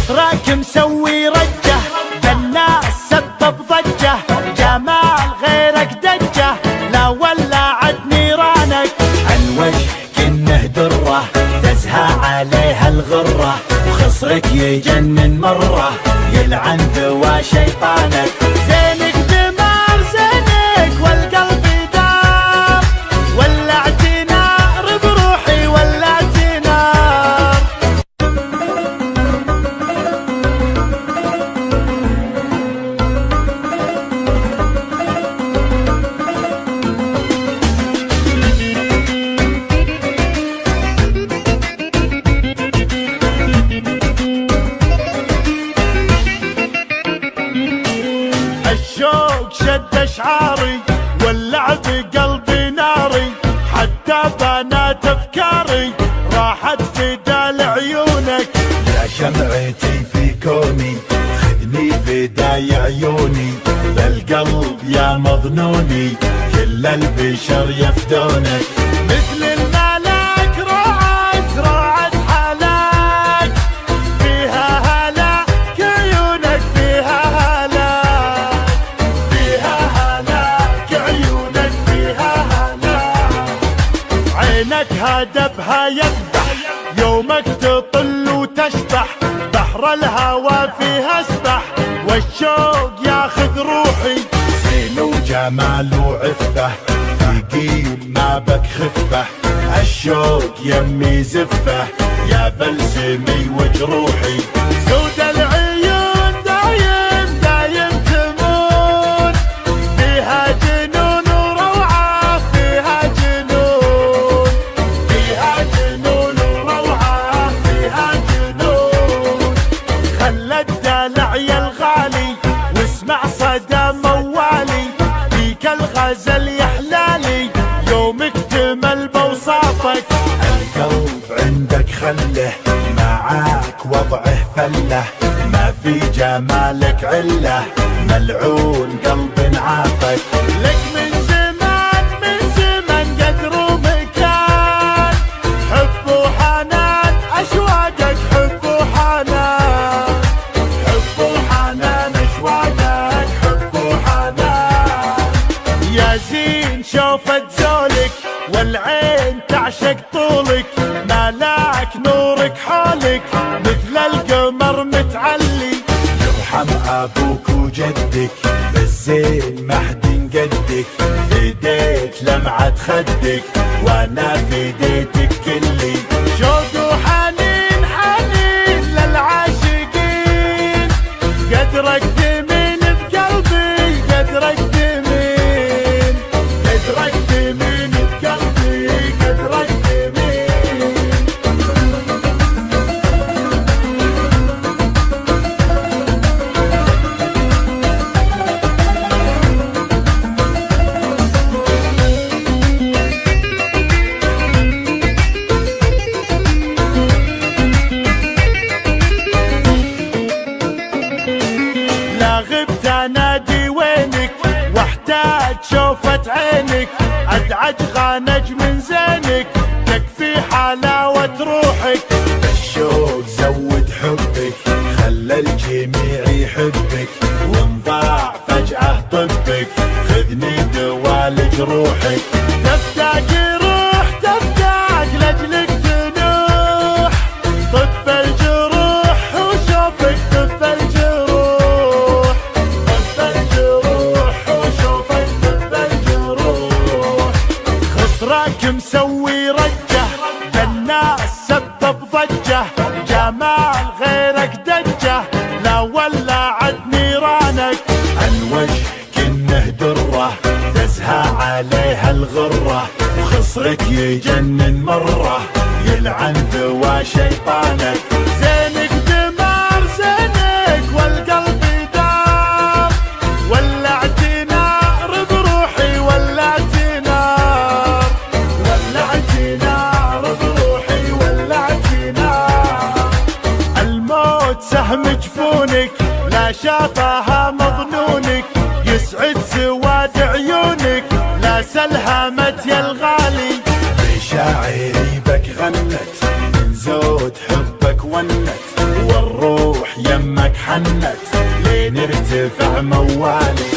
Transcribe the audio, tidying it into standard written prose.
خصرك مسوي رجه بالناس سبب ضجه، جمال غيرك دجه لا ولعت نيرانك. عن وجهك انه دره تزهى عليها الغره، وخصرك يجنن مره يلعن ذوى شيطانك. زينك دمار زينك والقلب دار، ولعت نار بروحي ولعت نار. الشوق شد اشعاري ولع بقلبي ناري، حتى بنات افكاري راحت فدا لعيونك. يا شمعتي في كوني خذني فداي عيوني، بالقلب يا مظنوني كل البشر يفدونك. مثل الملاك روعت حلاك، فيها هلاك عيونك فيها هلاك، فيها هلاك عيونك فيها هلاك. عينك هدبها يذبح يومك تطل وتشبح، بحر الهوى فيها اسبح والشوق ياخذ روحي. زين وجمال وعفه ثقيل ما بك خفه، الشوق يمي زفه يا بلسمي وجروحي. سود العيون دايم تمون، فيها جنون وروعه فيها جنون، فيها جنون وروعه فيها جنون. خلى الدلع يا الغالي واسمع صدى موالي، فيك الغزل يحلالي يوم اكتمل بوصافك. القلب عندك خله معاك وضعه فله، ما في جمالك عله ملعون قلب عافك. لك من زمان قدر ومكان، حب وحنان اشواقك حب وحنان، حب وحنان اشواقك حب وحنان. يا زين شوفت زولك والعين تعشق طولك، ملاك نورك حولك مثل القمر متعلي. يرحم ابوك وجدك بالزين محد قدك، فديت لمعة خدك وانا فديتك كلي. شوق وحنين حنين للعاشقين، قدرك دمين بقلبي قدرك دمين، قدرك دمين بقلبي قدرك دمين. لا غبت انادي وينك واحتاج شوفة عينك، ادعج غانج من زينك تكفي حلاوة روحك. الشوق زود حبك خلى الجميع يحبك، وانضاع فجأة طبك خذني دوال جروحك. تفتاق روح تفتاق لاجلك تنوح، طب الجروح وشوفك طب الجروح، طب الجروح وشوفك طب الجروح. خصرك مسوي رجه بالناس سبب ضجه، جمال غيرك دجه لا ولعت نيرانك. عن وجهك انه دره تزهى عليها الغره، وخصرك يجنن مره يلعن ذوى شيطانك. زينك دمار زينك والقلب دار، ولعت نار بروحي ولعت نار، ولعت نار بروحي ولعت نار. الموت سهم جفونك لا شافها مظنونك، يسعد سواد عيونك لا سلهمت يا الغالي. بشاعري بك غنت من زود حبك ونت، والروح يمك حنت لين ارتفع موالي.